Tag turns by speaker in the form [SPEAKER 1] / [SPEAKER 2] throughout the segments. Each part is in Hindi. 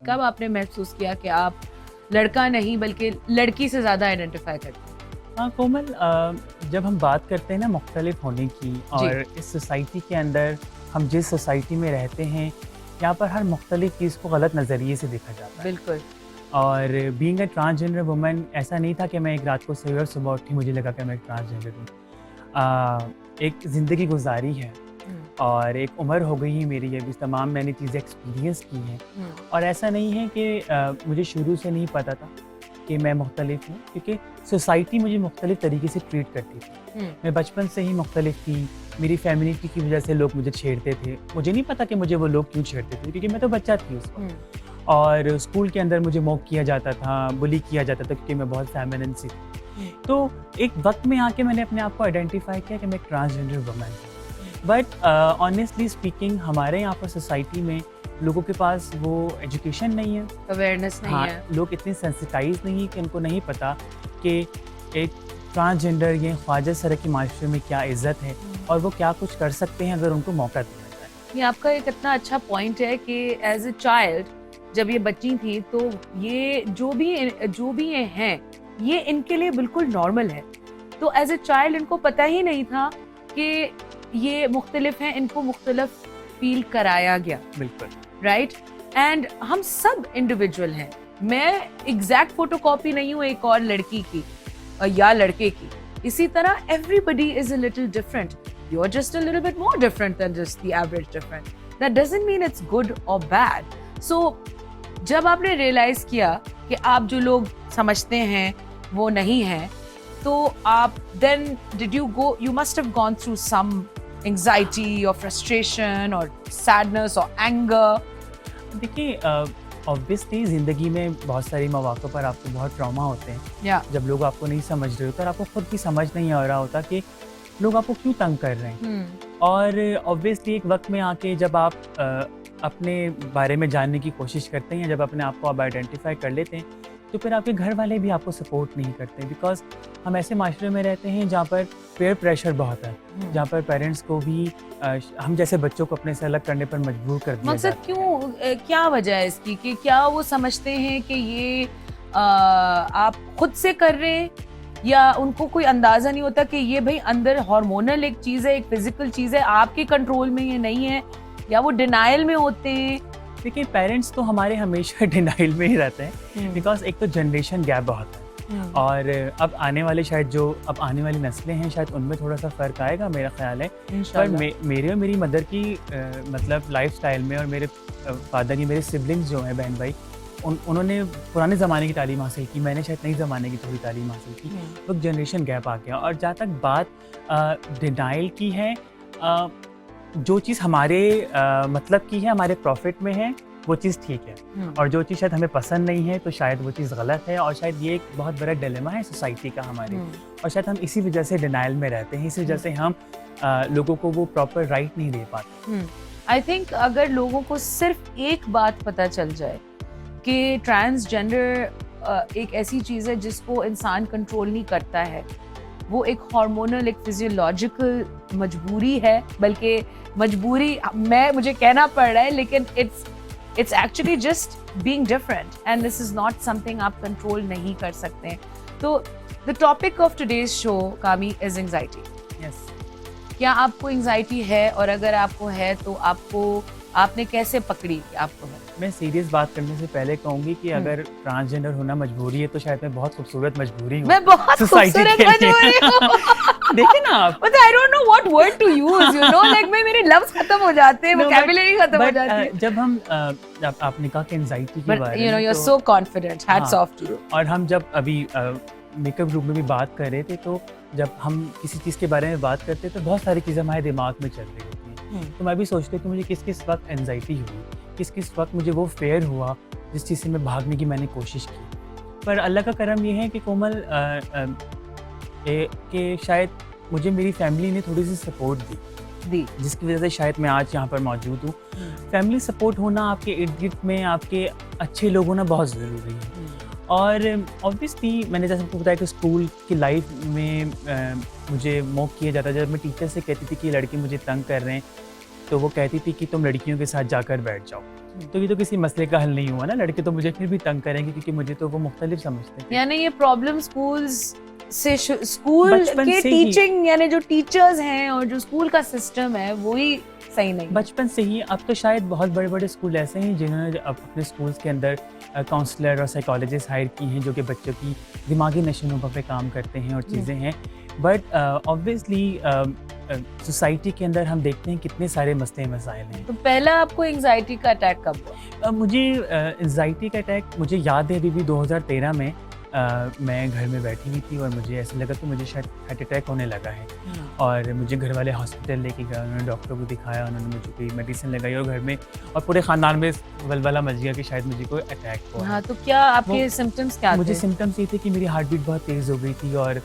[SPEAKER 1] कब आपने महसूस किया कि आप लड़का नहीं बल्कि लड़की से ज़्यादा आइडेंटिफाई करते हैं?
[SPEAKER 2] हाँ कोमल, जब हम बात करते हैं ना मुख्तलिफ होने की, और इस सोसाइटी के अंदर हम जिस सोसाइटी में रहते हैं यहाँ पर हर मुख्तलिफ चीज़ को गलत नज़रिए से देखा जाता है।
[SPEAKER 1] बिल्कुल।
[SPEAKER 2] और बीइंग अ ट्रांसजेंडर वुमन, ऐसा नहीं था कि मैं एक रात को सोई और सुबह उठी मुझे लगा कि मैं एक ट्रांसजेंडर हूँ। एक ज़िंदगी गुजारी है और एक उम्र हो गई है मेरी, अभी तमाम मैंने चीज़ें एक्सपीरियंस की हैं। और ऐसा नहीं है कि मुझे शुरू से नहीं पता था कि मैं मुख्तलिफ हूँ, क्योंकि सोसाइटी मुझे मुख्तलिफ तरीके से ट्रीट करती थी। मैं बचपन से ही मुख्तलिफ थी, मेरी फैमिली की वजह से लोग मुझे छेड़ते थे। मुझे नहीं पता कि मुझे वो लोग क्यों छेड़ते थे, क्योंकि मैं तो बच्चा थी उस वक्त। और स्कूल के अंदर मुझे मॉक किया जाता था, बुली किया जाता था, क्योंकि मैं बहुत फेमिनिन सी थी। तो एक वक्त में आके मैंने अपने आप को आइडेंटिफाई किया कि मैं एक ट्रांसजेंडर वुमन हूँ। बट ऑनेस्टली स्पीकिंग, हमारे यहाँ पर सोसाइटी में लोगों के पास वो एजुकेशन नहीं है,
[SPEAKER 1] अवेयरनेस नहीं है।
[SPEAKER 2] लोग इतने सेंसिटाइज नहीं है कि उनको नहीं पता कि एक ट्रांसजेंडर या ख्वाजा सर की माशरे में क्या इज्जत है और वो क्या कुछ कर सकते हैं अगर उनको मौका दिया जाए।
[SPEAKER 1] ये आपका एक इतना अच्छा पॉइंट है कि एज ए चाइल्ड जब ये बच्ची थी तो ये जो भी ये हैं ये इनके लिए बिल्कुल नॉर्मल है। तो एज ए चाइल्ड इनको पता ही नहीं था कि ये मुख्तलिफ हैं, इनको मुख्तलिफ फील कराया गया।
[SPEAKER 2] बिल्कुल
[SPEAKER 1] राइट। एंड हम सब इंडिविजुअल हैं। मैं एग्जैक्ट फोटोकॉपी नहीं हूँ एक और लड़की की या लड़के की। इसी तरह everybody is a little different. You are just a little bit more different than just the average different. That doesn't mean it's good और बैड। सो जब आपने रियलाइज किया कि आप जो लोग समझते हैं वो नहीं हैं, तो आप then did you must have gone through some anxiety और फ्रस्ट्रेशन और सैडनेस और एंगर।
[SPEAKER 2] देखिए, ऑब्वियसली ज़िंदगी में बहुत सारी मौक़ों पर आपको बहुत ट्रॉमा होते हैं। जब लोग आपको नहीं समझ रहे होते और आपको खुद भी समझ नहीं आ रहा होता कि लोग आपको क्यों तंग कर रहे हैं। और ऑब्वियसली एक वक्त में आके जब आप अपने बारे में जानने की कोशिश करते हैं, जब अपने आप को आप आइडेंटिफाई कर लेते हैं, तो फिर आपके घर वाले भी आपको सपोर्ट नहीं करते, बिकॉज हम ऐसे माशरे में रहते हैं जहाँ पर पेयर प्रेशर बहुत है, जहाँ पर पेरेंट्स को भी हम जैसे बच्चों को अपने से अलग करने पर मजबूर कर दिया
[SPEAKER 1] मकसद
[SPEAKER 2] जाता है।
[SPEAKER 1] क्यों, क्या वजह है इसकी कि क्या वो समझते हैं कि ये आप खुद से कर रहे हैं, या उनको कोई अंदाजा नहीं होता कि ये भाई अंदर हार्मोनल एक चीज़ है, एक फिजिकल चीज़ है, आपके कंट्रोल में ये नहीं है, या वो डिनाइल में होते हैं।
[SPEAKER 2] देखिए, पेरेंट्स तो हमारे हमेशा डिनाइल में ही रहते हैं, बिकॉज एक तो जनरेशन गैप बहुत है। और अब आने वाले अब आने वाली नस्लें हैं, शायद उनमें थोड़ा सा फ़र्क आएगा मेरा ख्याल है। पर मेरे और मेरी मदर की मतलब लाइफस्टाइल में, और मेरे फादर, ये मेरे सिबलिंग्स जो हैं, बहन भाई, उन्होंने पुराने ज़माने की तालीम हासिल की, मैंने शायद नई ज़माने की थोड़ी तालीम हासिल की। तो जनरेशन गैप आ गया। और जहाँ तक बात डिनाइल की है, जो चीज़ हमारे मतलब की है, हमारे प्रॉफिट में है, वो चीज़ ठीक है, और जो चीज़ शायद हमें पसंद नहीं है तो शायद वो चीज़ गलत है। और शायद ये एक बहुत बड़ा डिलेमा है सोसाइटी का हमारे, और शायद हम इसी वजह से डिनाइल में रहते हैं, इसी वजह से हम लोगों को वो प्रॉपर राइट नहीं दे पाते।
[SPEAKER 1] आई थिंक अगर लोगों को सिर्फ एक बात पता चल जाए कि ट्रांसजेंडर एक ऐसी चीज़ है जिसको इंसान कंट्रोल नहीं करता है, वो एक हार्मोनल, एक फिजियोलॉजिकल मजबूरी है, बल्कि मजबूरी मुझे कहना पड़ रहा है, लेकिन it's actually just being different and this is not something आप कंट्रोल नहीं कर सकते। तो the topic of today's show, कामी, is anxiety।
[SPEAKER 2] Yes.
[SPEAKER 1] क्या आपको एंजाइटी है, और अगर आपको है तो आपने कैसे पकड़ी कि आपको है?
[SPEAKER 2] मैं सीरियस बात करने से पहले कहूँगी कि अगर ट्रांसजेंडर होना मजबूरी है तो शायद मैं बहुत खूबसूरत मजबूरी हूँ।
[SPEAKER 1] मैं बहुत खूबसूरत मजबूरी हूँ।
[SPEAKER 2] देखिए ना आप,
[SPEAKER 1] but I don't know what word to use, you know, like मेरे लफ्ज खत्म हो जाते हैं, vocabulary खत्म हो जाती है।
[SPEAKER 2] जब हम आपने कहा कि एंजाइटी के बारे में,
[SPEAKER 1] you know, you're so confident, hats off to you।
[SPEAKER 2] और हम जब अभी मेकअप ग्रुप में भी बात कर रहे थे, तो जब हम किसी चीज़ के बारे में बात करते तो बहुत सारी चीज़ें हमारे दिमाग में चल रही होती हैं। तो मैं भी सोचती हूँ कि मुझे किस किस वक्त एंजाइटी हुई, किस किस वक्त मुझे वो फेयर हुआ जिस चीज़ से मैं भागने की मैंने कोशिश की। पर अल्लाह का करम ये है कि कोमल, कि शायद मुझे मेरी फैमिली ने थोड़ी सी सपोर्ट दी, जिसकी वजह से शायद मैं आज यहाँ पर मौजूद हूँ। फैमिली सपोर्ट होना, आपके इर्द गिर्द में आपके अच्छे लोग होना बहुत ज़रूरी है। और ऑब्वियसली मैंने जैसे आपको बताया कि स्कूल की लाइफ में मुझे मॉक किया जाता, जब मैं टीचर से कहती थी कि लड़के मुझे तंग कर रहे हैं, तो वो कहती थी कि तुम लड़कियों के साथ जाकर बैठ जाओ। तो ये तो किसी मसले का हल नहीं हुआ ना, लड़के तो मुझे फिर भी तंग करेंगे क्योंकि मुझे तो वो मुख्तलिफ समझते थे।
[SPEAKER 1] यानी ये प्रॉब्लम स्कूल
[SPEAKER 2] बचपन
[SPEAKER 1] के
[SPEAKER 2] से ही।
[SPEAKER 1] टीचिंग यानी जो टीचर्स हैं और जो स्कूल का सिस्टम है वो ही सही नहीं।
[SPEAKER 2] बचपन से ही। अब तो शायद बहुत बड़े बड़े स्कूल ऐसे हैं जिन्होंने अपने स्कूल्स के अंदर काउंसलर और साइकोलॉजिस्ट हायर की हैं जो कि बच्चों की दिमागी नशो-नुमा पे काम करते हैं और चीज़ें हैं। बट ऑब्वियसली सोसाइटी के अंदर हम देखते हैं कितने सारे मसले मसाइल हैं।
[SPEAKER 1] तो पहला आपको एंजाइटी का अटैक कब हुआ?
[SPEAKER 2] मुझे एंजाइटी का अटैक मुझे याद है अभी भी 2013 में मैं घर में बैठी हुई थी और मुझे ऐसा लगा कि मुझे शायद हार्ट अटैक होने लगा है। और मुझे घर वाले हॉस्पिटल लेके गए, उन्होंने डॉक्टर को दिखाया, उन्होंने मुझे कोई मेडिसिन लगाई और घर में और पूरे ख़ानदान में वलवला मच गया कि शायद मुझे कोई अटैक हुआ है।
[SPEAKER 1] हाँ, तो क्या आपके सिम्टम्स क्या थे?
[SPEAKER 2] मुझे सिम्टम्स ये थे कि मेरी हार्ट बीट बहुत तेज़ हो गई थी और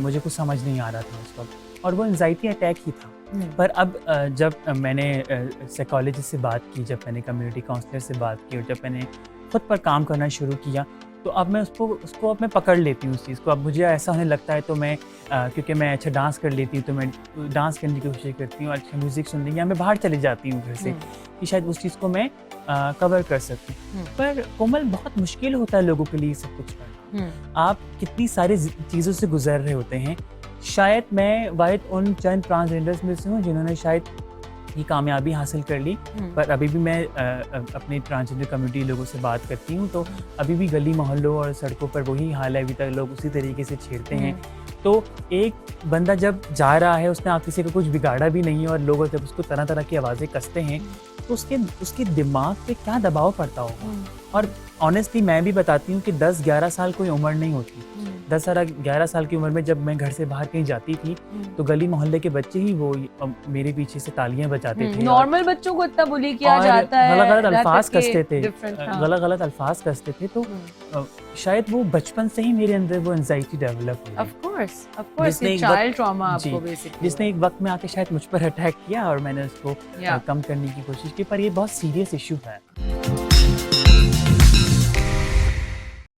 [SPEAKER 2] मुझे कुछ समझ नहीं आ रहा था उस वक्त, और वो एंजाइटी अटैक ही था। पर अब जब मैंने साइकोलॉजिस्ट से बात की, जब मैंने कम्युनिटी काउंसलर से बात की और जब मैंने खुद पर काम करना शुरू किया, तो अब मैं उसको अब मैं पकड़ लेती हूँ उस चीज़ को। अब मुझे ऐसा होने लगता है तो मैं क्योंकि मैं अच्छा डांस कर लेती हूँ तो मैं डांस करने की कोशिश करती हूँ, अच्छा म्यूज़िक सुन रही, या मैं बाहर चली जाती हूँ घर से कि शायद उस चीज़ को मैं कवर कर सकूँ। पर कोमल, बहुत मुश्किल होता है लोगों के लिए सब कुछ करना। आप कितनी सारी चीज़ों से गुजर रहे होते हैं। शायद मैं वाहिद उन चंद ट्रांसजेंडर्स में से हूँ जिन्होंने शायद ये कामयाबी हासिल कर ली, पर अभी भी मैं अपने ट्रांसजेंडर कम्युनिटी लोगों से बात करती हूँ तो अभी भी गली मोहल्लों और सड़कों पर वही हाल है, अभी तक लोग उसी तरीके से छेड़ते हैं। तो एक बंदा जब जा रहा है, उसने आप किसी को कुछ बिगाड़ा भी नहीं है और लोग जब उसको तरह तरह की आवाज़ें कसते हैं तो उसके दिमाग पे क्या दबाव पड़ता होगा। और ऑनेस्टली मैं भी बताती हूँ कि 10-11 साल कोई उम्र नहीं होती। 10-11 साल की उम्र में जब मैं घर से बाहर कहीं जाती थी तो गली मोहल्ले के बच्चे ही वो मेरे पीछे से तालियां बजाते थे।
[SPEAKER 1] नॉर्मल बच्चों को इतना बुली किया जाता है,
[SPEAKER 2] गलत अल्फाज कसते थे,
[SPEAKER 1] हाँ।
[SPEAKER 2] गलत अल्फाज कसते थे। तो शायद वो बचपन से ही मेरे अंदर वो एंजाइटी डेवलप हुई।
[SPEAKER 1] ऑफ कोर्स ये चाइल्ड ट्रॉमा आपको बेसिकली,
[SPEAKER 2] जिसने एक वक्त में आके शायद मुझ पर अटैक किया और मैंने उसको कम करने की कोशिश की, पर ये बहुत सीरियस इशू है।